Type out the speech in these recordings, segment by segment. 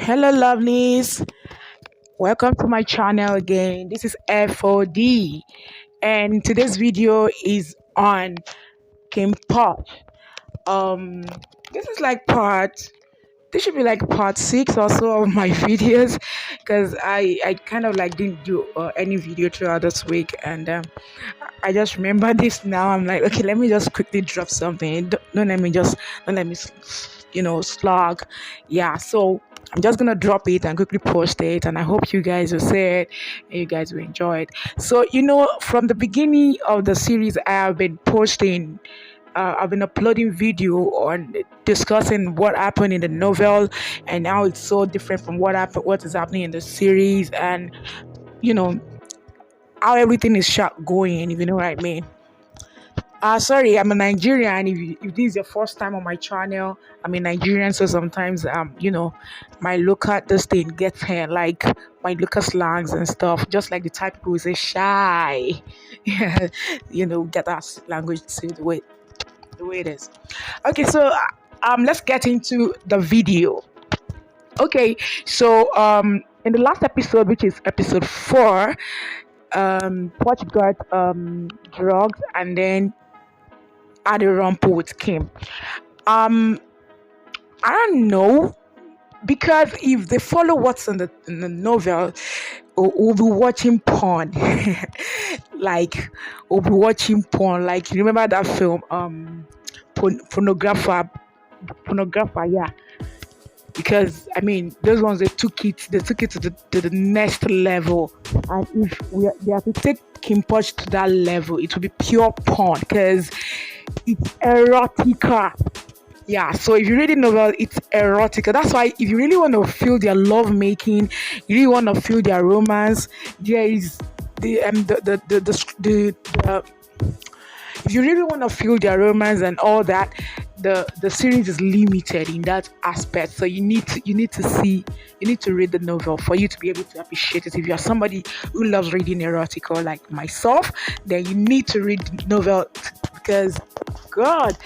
Hello, lovelies. Welcome to my channel again. This is FOD, and today's video is on Kinnporsch. Um, this is like part. This should be like part six or so of my videos, because I kind of like didn't do any video throughout this week, and I just remember this now. I'm like, okay, let me just quickly drop something. Don't let me slog. Yeah, so I'm just gonna drop it and quickly post it, and I hope you guys will see it and you guys will enjoy it. So from the beginning of the series, I have been posting. I've been uploading video on discussing what happened in the novel and how it's so different from what is happening in the series, and you know how everything is shot going. If you know what I mean. Sorry, I'm a Nigerian. If this is your first time on my channel, I'm a Nigerian, so sometimes my local this thing gets here, like my local slangs and stuff, just like the type people who say shy. Yeah, get that language to the way it is. Okay, so let's get into the video. Okay, so in the last episode, which is episode 4, Poch got drugs and then had a rumple with Kim. I don't know, because if they follow what's in the novel, we'll be watching porn. Like we'll be watching porn. Like, you remember that film, pornographer, yeah. Because I mean, those ones they took it to the next level, and if they have to take Kinnporsch to that level, it will be pure porn because it's erotica. Yeah, so if you read the novel, it's erotica. That's why if you really want to feel their love making, you really want to feel their romance, there is the if you really want to feel their romance and all that, the series is limited in that aspect. So you need to read the novel for you to be able to appreciate it. If you're somebody who loves reading erotica like myself, then you need to read the novel, because God.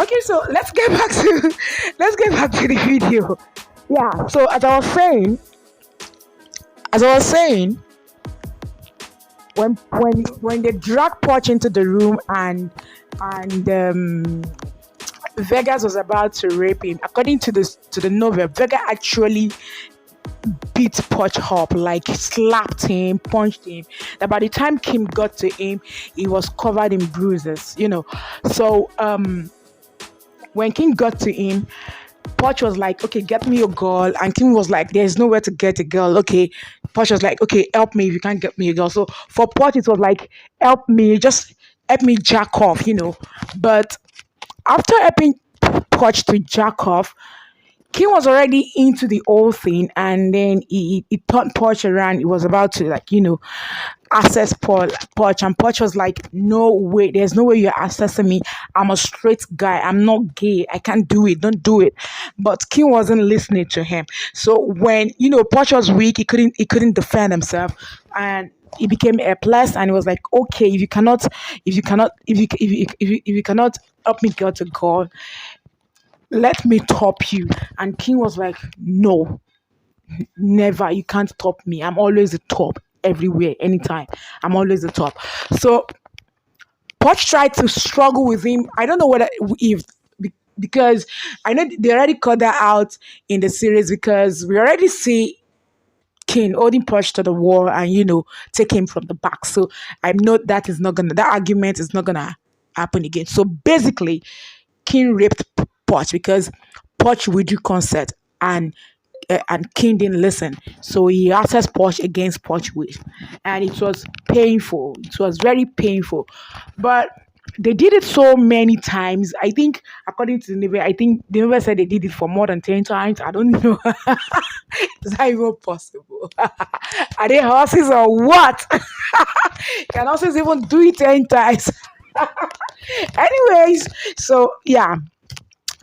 Okay, so let's get back to the video. Yeah, so as I was saying, when they drag Poch into the room and Vegas was about to rape him, according to the novel, Vega actually beat Poch up, like slapped him, punched him. That by the time Kim got to him, he was covered in bruises. So when Kim got to him, Poch was like, okay, get me a girl. And Kim was like, there's nowhere to get a girl. Okay. Poch was like, okay, help me if you can't get me a girl. So for Poch, it was like, just help me jack off. But after helping Poch to jack off, Kim was already into the whole thing, and then he turned Poch around. He was about to access Poch, and Poch was like, no way, there's no way you're accessing me. I'm a straight guy. I'm not gay. I can't do it. Don't do it. But Kim wasn't listening to him. So when Poch was weak, he couldn't defend himself, and he became helpless, and he was like, okay, if you cannot help me get a girl, let me top you. And King was like, no, never, you can't top me. I'm always the top, everywhere, anytime. I'm always the top. So Poch tried to struggle with him. I don't know because I know they already cut that out in the series, because we already see King holding Poch to the wall and take him from the back. So I know that argument is not gonna happen again. So basically, King raped Poch because Poch withdrew consent, and King didn't listen. So he accessed Poch against Poch will, and it was painful. It was very painful, but they did it so many times. I think, according to the novel, I think the novel said they did it for more than 10 times. I don't know. Is that even possible? Are they horses or what? Can horses even do it 10 times? Anyways, so yeah,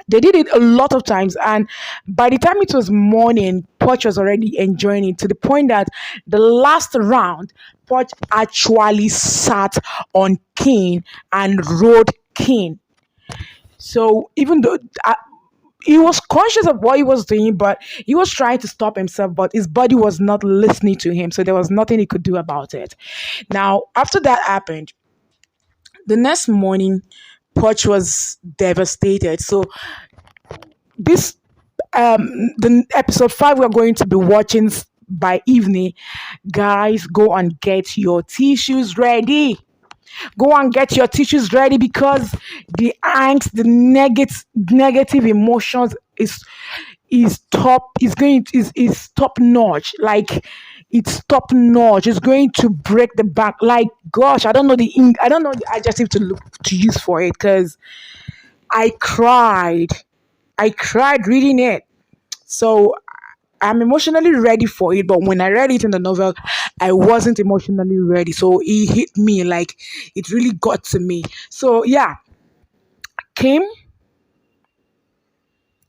they did it a lot of times, and by the time it was morning, Poch was already enjoying it, to the point that the last round, Poch actually sat on King and rode King. So even though he was conscious of what he was doing, but he was trying to stop himself, but his body was not listening to him, so there was nothing he could do about it. Now, after that happened, the next morning, Poch was devastated. So this the episode 5 we're going to be watching by evening. Guys, go and get your tissues ready. Go and get your tissues ready because the angst, the negative emotions is top is top notch. Like it's top notch. It's going to break the bank. Like gosh, I don't know the adjective to use for it because I cried. I cried reading it. So I'm emotionally ready for it, but when I read it in the novel, I wasn't emotionally ready. So it hit me like it really got to me. So yeah, Kim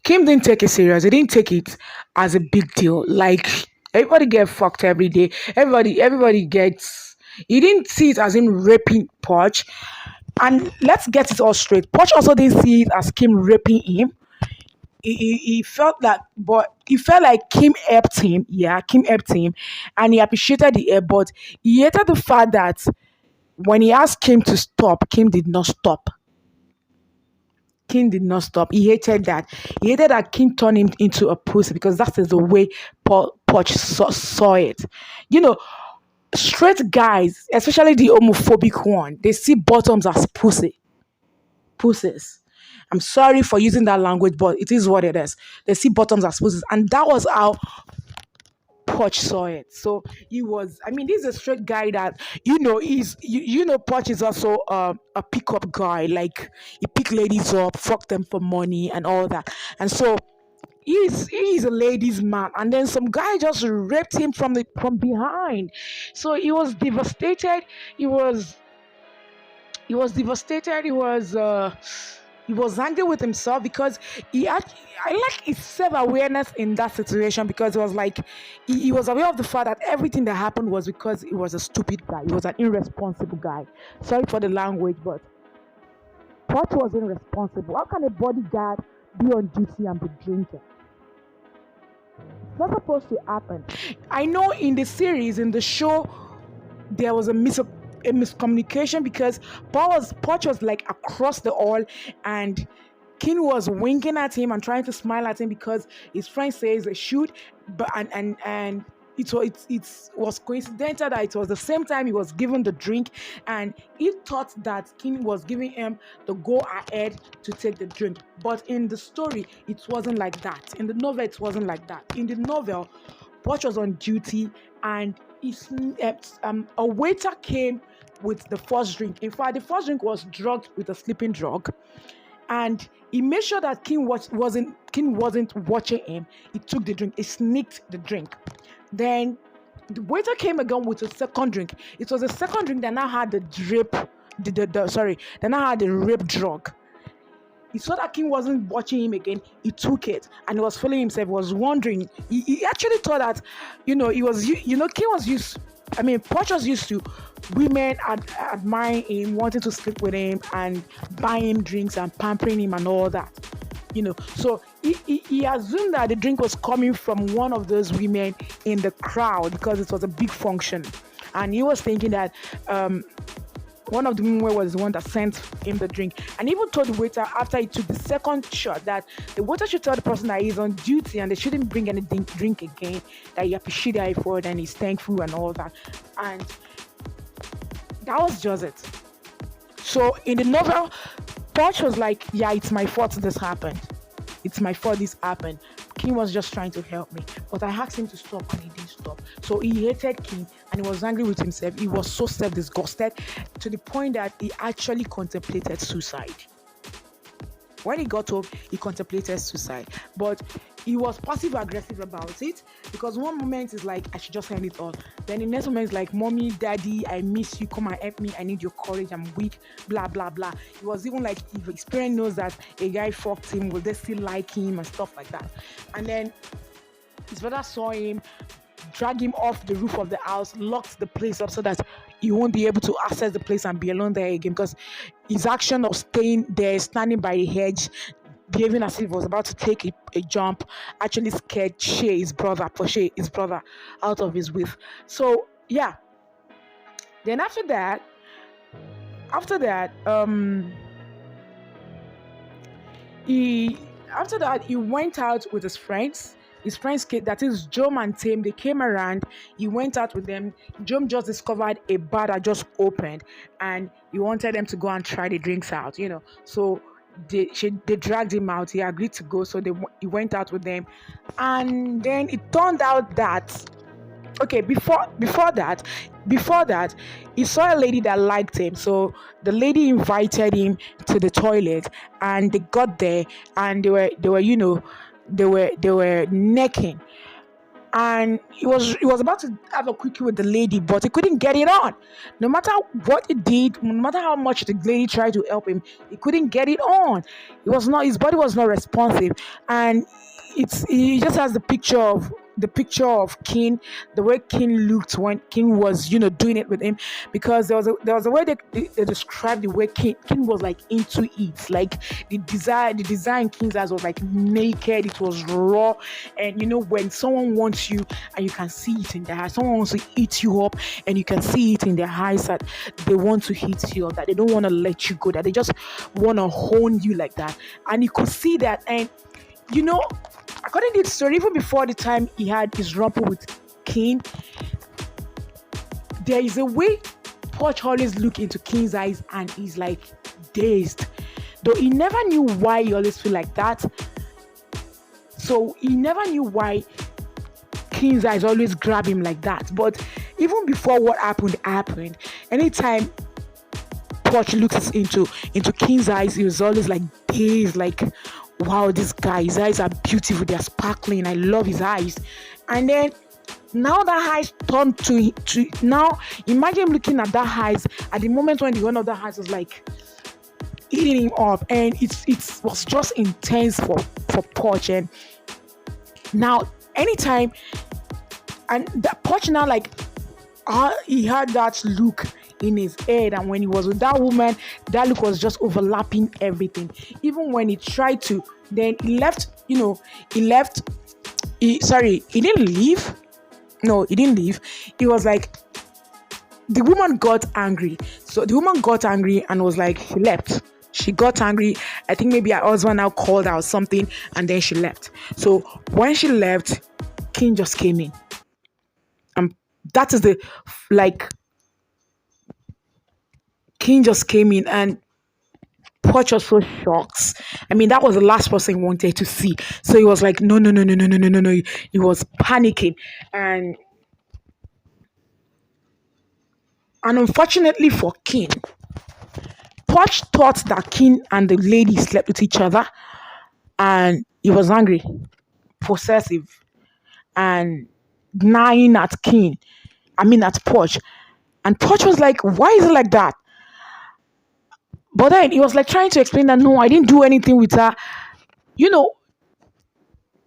Kim didn't take it serious. He didn't take it as a big deal. Like everybody get fucked every day. Everybody gets. He didn't see it as him raping Poch. And let's get it all straight. Poch also didn't see it as Kim raping him. He felt that, but he felt like Kim helped him. Yeah, Kim helped him, and he appreciated the help. But he hated the fact that when he asked Kim to stop, Kim did not stop. Kim did not stop. He hated that. He hated that Kim turned him into a pussy because that is the way Poch saw it. You know, straight guys, especially the homophobic one, they see bottoms as pussies. I'm sorry for using that language, but it is what it is. They see bottoms as pussies, and that was how Poch saw it. So he was. I mean, this is a straight guy that Poch is also a pickup guy. Like he pick ladies up, fuck them for money and all that. And so he's a ladies man, and then some guy just raped him from behind. So he was devastated. He was devastated. He was angry with himself because I like his self-awareness in that situation because it was like he was aware of the fact that everything that happened was because he was a stupid guy. He was an irresponsible guy. Sorry for the language, but Poch was irresponsible. How can a bodyguard be on duty and be drinking? It's not supposed to happen. I know in the series, in the show, there was a miscommunication because Poch was like across the hall and King was winking at him and trying to smile at him because his friend says they should, but and it was coincidental that it was the same time he was given the drink, and he thought that King was giving him the go ahead to take the drink. But in the story, it wasn't like that. In the novel, it wasn't like that. In the novel, Poch was on duty and a waiter came with the first drink. In fact, the first drink was drugged with a sleeping drug, and he made sure that King wasn't watching him. He took the drink. He sneaked the drink. Then the waiter came again with a second drink. It was a second drink that now had the that now had the rape drug. He saw that King wasn't watching him again. He took it and he was feeling himself. He was wondering. He actually thought that, King was used. I mean, Poch was used to women admiring him, wanting to sleep with him, and buying him drinks and pampering him and all that. So he assumed that the drink was coming from one of those women in the crowd because it was a big function, and he was thinking that one of the women was the one that sent him the drink, and even told the waiter after he took the second shot that the waiter should tell the person that he's on duty and they shouldn't bring any drink again, that he appreciated it for it and he's thankful and all that. And that was just it. So in the novel, Poch was like, yeah, it's my fault this happened. It's my fault this happened. King was just trying to help me. But I asked him to stop and he didn't stop. So he hated King and he was angry with himself. He was so self-disgusted to the point that he actually contemplated suicide. When he got home, he contemplated suicide. But he was passive-aggressive about it because one moment is like, I should just end it all. Then the next moment is like, Mommy, Daddy, I miss you. Come and help me. I need your courage. I'm weak. Blah, blah, blah. It was even like, if his parent knows that a guy fucked him, will they still like him and stuff like that? And then his brother saw him, dragged him off the roof of the house, locked the place up so that he won't be able to access the place and be alone there again because his action of staying there, standing by the hedge, behaving as if he was about to take a jump, actually scared Porsche, his brother, out of his whiff. So yeah. Then after that, he after that he went out with his friends. His friends came, that is Jom and Tim. They came around. He went out with them. Jom just discovered a bar that just opened, and he wanted them to go and try the drinks out. So they dragged him out. He agreed to go, so he went out with them, and then it turned out that okay before that he saw a lady that liked him, so the lady invited him to the toilet, and they got there, and they were necking, and he was about to have a quickie with the lady, but he couldn't get it on. No matter what he did, no matter how much the lady tried to help him, he couldn't get it on. His body was not responsive, and he just has the picture of King, the way King looked when King was doing it with him, because there was a way they described the way King was like into it, like the design King's eyes was like naked, it was raw, and when someone wants you and you can see it in their eyes, someone wants to eat you up and you can see it in their eyes that they want to hit you up, that they don't want to let you go, that they just want to hone you like that, and you could see that. And you know, according to the story, even before the time he had his rumble with King, there is a way Poch always look into King's eyes and he's like dazed. Though he never knew why he always feel like that. So he never knew why King's eyes always grab him like that. But even before what happened, anytime Poch looks into King's eyes, he was always like dazed, like, wow, this guy, his eyes are beautiful, they're sparkling, I love his eyes. And then now that eyes turned to now imagine looking at that eyes at the moment when the one of the eyes was like eating him up, and it was just intense for Poch. And now anytime, and that Poch now, like, he had that look in his head, and when he was with that woman, that look was just overlapping everything. Even when he tried to, then he left. He didn't leave. No, he didn't leave. He was like, the woman got angry. So the woman got angry and was like, she left. She got angry. I think maybe her husband now called her or something, and then she left. So when she left, King just came in. That is King just came in, and Poch was so shocked. I mean, that was the last person he wanted to see. So he was like, no, no, no, no, no, no, no, no, no. He was panicking. And unfortunately for King, Poch thought that King and the lady slept with each other, and he was angry, possessive, and gnawing at Poch. And Poch was like, why is it like that? But then he was like trying to explain that, no, I didn't do anything with her.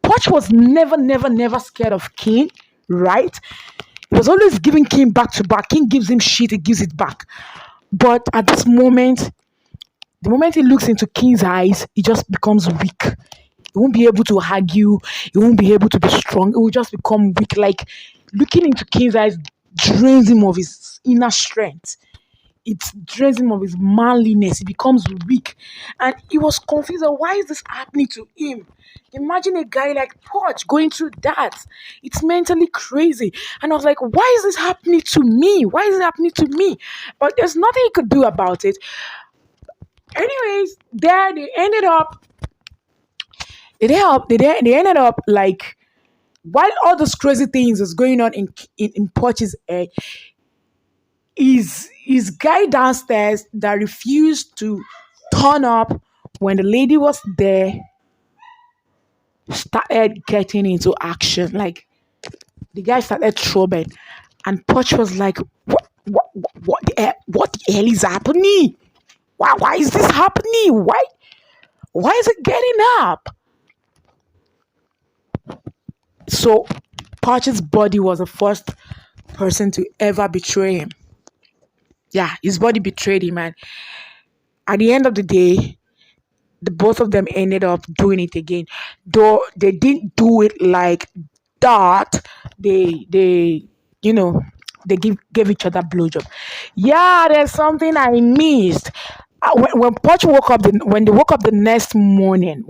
Poch was never, never, never scared of King, right? He was always giving King back to back. King gives him shit, he gives it back. But at this moment, the moment he looks into King's eyes, he just becomes weak. He won't be able to argue. He won't be able to be strong. He will just become weak. Like, looking into King's eyes drains him of his inner strength. It drains him of his manliness. He becomes weak. And he was confused. Why is this happening to him? Imagine a guy like Poch going through that. It's mentally crazy. And I was like, why is this happening to me? Why is it happening to me? But there's nothing he could do about it. Anyways, there they ended up. They ended up like, while all those crazy things was going on in Poch's head, his guy downstairs that refused to turn up when the lady was there started getting into action. Like, the guy started troubling, and Poch was like, what the hell is happening? Why is this happening? Why is it getting up? So Poch's body was the first person to ever betray him. Yeah, his body betrayed him, and at the end of the day, the both of them ended up doing it again. Though they didn't do it like that. They you know they gave each other blowjob. Yeah, there's something I missed. When Poch woke up, when they woke up the next morning,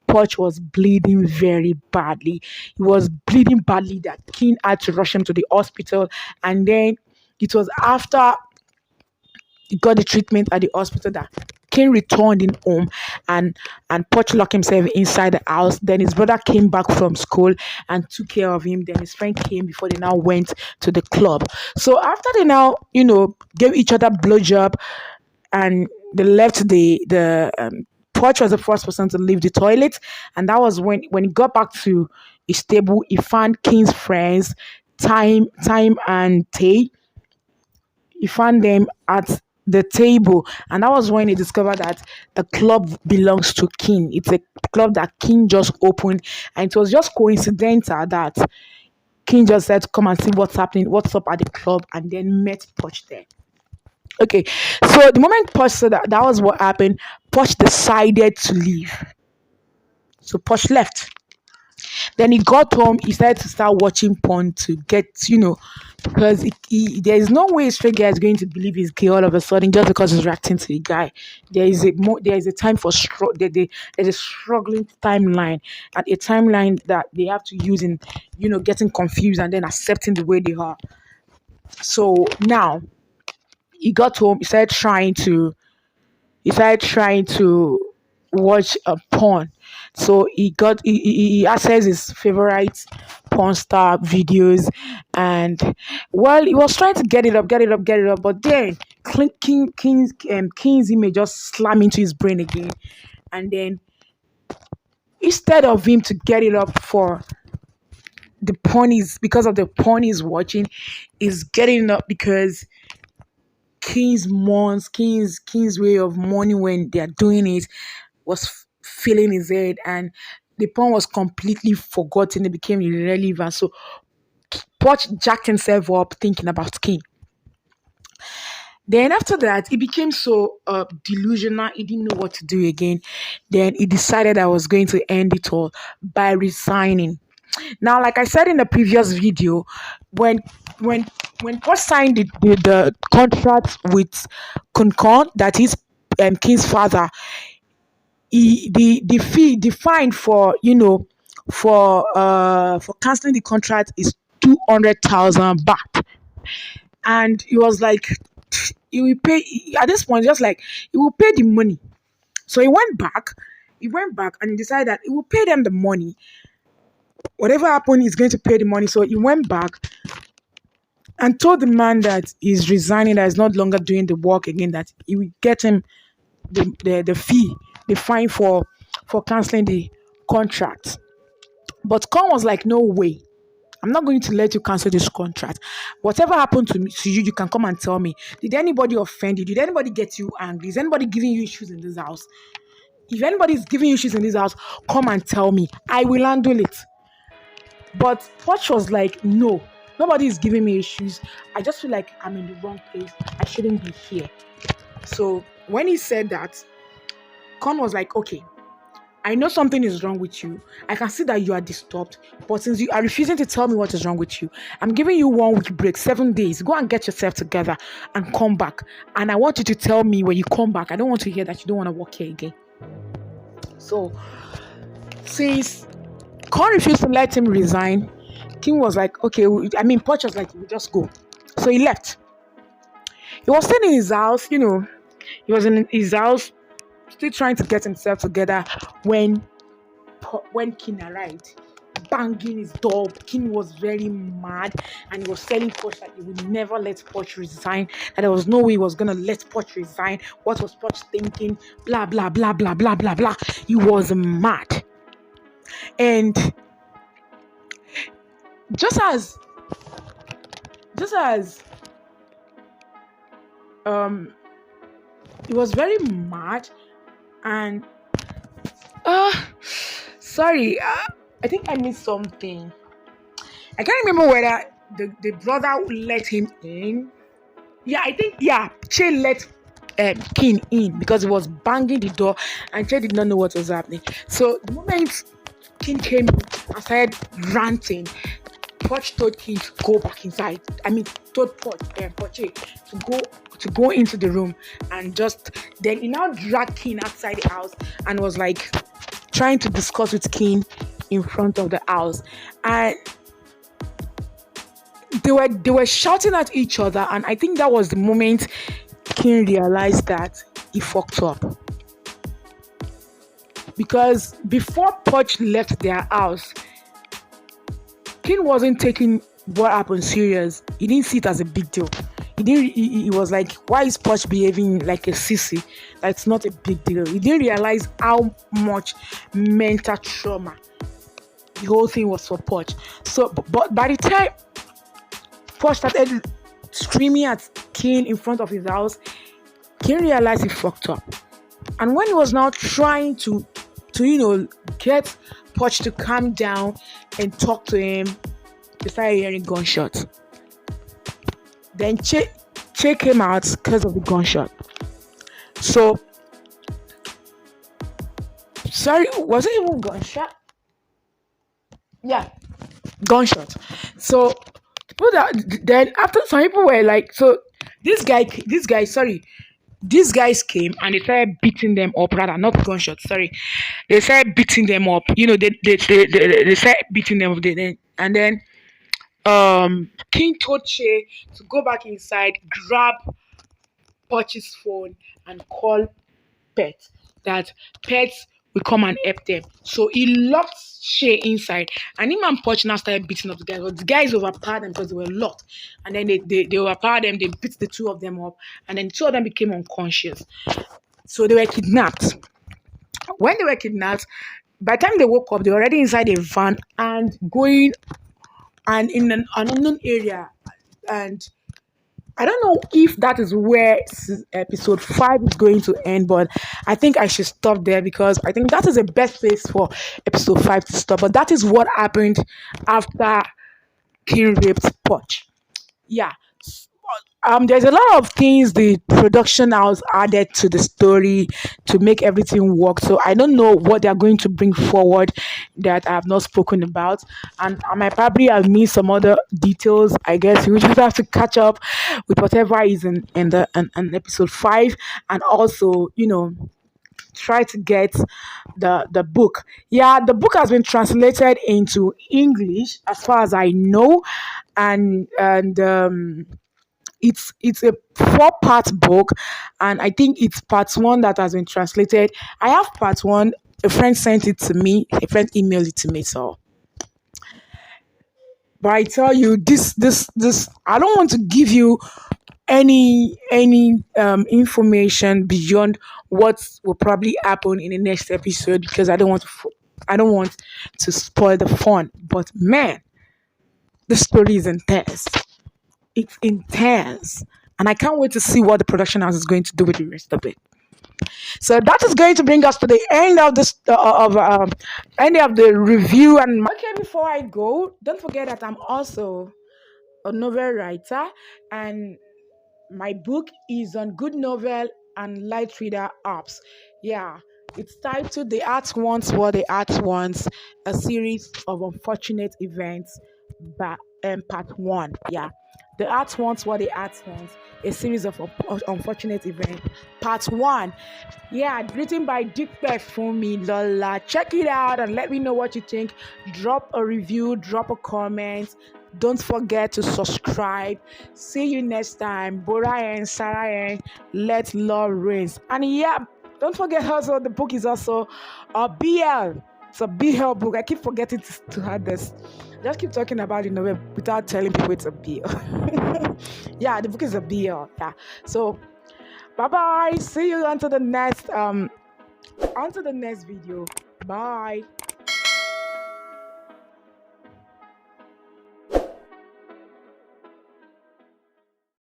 Poch was bleeding very badly. He was bleeding badly that King had to rush him to the hospital, and then it was after he got the treatment at the hospital that King returned in home, and Poch locked himself inside the house. Then his brother came back from school and took care of him. Then his friend came before they now went to the club. So after they now, gave each other blowjob and they left Poch was the first person to leave the toilet, and that was when he got back to his table. He found King's friends, Time and Tay. He found them at the table, and that was when he discovered that the club belongs to King. It's a club that King just opened, and it was just coincidental that King just said, "Come and see what's happening, what's up at the club," and then met Poch there. Okay, so the moment Poch said that was what happened, Poch decided to leave. So Poch left. Then he got home, he started to start watching porn to get, because there is no way a straight guy is going to believe he's gay all of a sudden just because he's reacting to the guy. There is a time for there's a struggling timeline, and a timeline that they have to use in, getting confused and then accepting the way they are. So now he got home, he started trying to watch a porn. So he accessed his favorite porn star videos, and well, he was trying to get it up, but then King's image just slammed into his brain again, and then instead of him to get it up for the porn is because of the porn he's watching, is getting it up because King's way of mourning when they are doing it was filling his head, and the porn was completely forgotten. It became irrelevant. So Poch jacked himself up thinking about King. Then after that, he became so delusional. He didn't know what to do again. Then he decided I was going to end it all by resigning. Now, like I said in the previous video, when Poch signed the contract with Concon, that is King's father, the fine for canceling the contract is 200,000 baht, and he was like, he will pay at this point, just like he will pay the money. So he went back and he decided that he will pay them the money. Whatever happened, he's going to pay the money. So he went back and told the man that he's resigning, that he's not longer doing the work again, that he will get him the fee, the fine for canceling the contract. But Con was like, no way. I'm not going to let you cancel this contract. Whatever happened to you, you can come and tell me. Did anybody offend you? Did anybody get you angry? Is anybody giving you issues in this house? If anybody is giving you issues in this house, come and tell me. I will handle it. But Poch was like, no, nobody is giving me issues. I just feel like I'm in the wrong place. I shouldn't be here. So when he said that, Con was like, okay, I know something is wrong with you. I can see that you are disturbed. But since you are refusing to tell me what is wrong with you, I'm giving you 1 week break, 7 days. Go and get yourself together and come back. And I want you to tell me when you come back. I don't want to hear that you don't want to work here again. So since Con refused to let him resign, King was like, okay, Poch was like, we'll just go. So he left. He was staying in his house, he was in his house, still trying to get himself together when King arrived, banging his door. King was very mad, and he was telling Poch that he would never let Poch resign, that there was no way he was going to let Poch resign. What was Poch thinking? Blah, blah, blah, blah, blah, blah, blah. He was mad. And just as he was very mad, and sorry, I think I missed something. I can't remember whether the brother let him in. Yeah, I think Che let King in because he was banging the door and Che did not know what was happening. So the moment King came in and started ranting, Poch told King to go back inside. I mean, told Poche to go into the room and just then he now dragged King outside the house and was like trying to discuss with King in front of the house, and they were shouting at each other, and I think that was the moment King realized that he fucked up. Because before Poch left their house, King wasn't taking what happened serious. He didn't see it as a big deal. He was like, why is Poch behaving like a sissy? That's not a big deal. He didn't realize how much mental trauma the whole thing was for Poch. So, but by the time Poch started screaming at King in front of his house, King realized he fucked up. And when he was now trying to get Poch to calm down and talk to him, they started hearing gunshots. Then Che came out because of the gunshot. So, sorry, was it even gunshot? Yeah, gunshot. So, then after some people were like, so these guys came and they started beating them up. Rather, not gunshots. Sorry, they started beating them up. They started beating them up. And then King told Che to go back inside, grab Poch's phone, and call Pet. That Pet will come and help them. So he locked Che inside, and him and Poch now started beating up the guys. But the guys overpowered them because they were locked, and then they overpowered them. They beat the two of them up, and then two of them became unconscious. So they were kidnapped. When they were kidnapped, by the time they woke up, they were already inside a van and going and in an unknown area. And I don't know if that is where episode 5 is going to end, but I think I should stop there because I think that is the best place for episode 5 to stop. But that is what happened after King raped Poch. Yeah. There's a lot of things the production house added to the story to make everything work. So I don't know what they're going to bring forward that I have not spoken about, and I might probably have missed some other details. I guess we just have to catch up with whatever is in episode 5, and also try to get the book. Yeah, the book has been translated into English as far as I know, and it's a 4-part book, and I think it's part 1 that has been translated. I have part 1. A friend sent it to me. A friend emailed it to me. So, but I tell you, this I don't want to give you any information beyond what will probably happen in the next episode because I don't want to spoil the fun. But man, the story is intense. It's intense, and I can't wait to see what the production house is going to do with the rest of it. So that is going to bring us to the end of this end of the review. And okay, before I go, don't forget that I'm also a novel writer, and my book is on Good Novel and Light Reader apps. Yeah, it's titled "The Art Wants What the Art Wants," a series of unfortunate events, part 1. Yeah. The Art Wants What the Art Wants, a series of unfortunate events, part 1. Yeah, written by Dikpe Fumi Lola. Check it out and let me know what you think. Drop a review, drop a comment. Don't forget to subscribe. See you next time. Bora and Sarah and let love reigns. And yeah, don't forget also the book is also a BL. It's a BL book. I keep forgetting to add this. Just keep talking about it without telling people it's a BL. Yeah, the book is a BL. Yeah. So bye bye. See you onto the next video. Bye.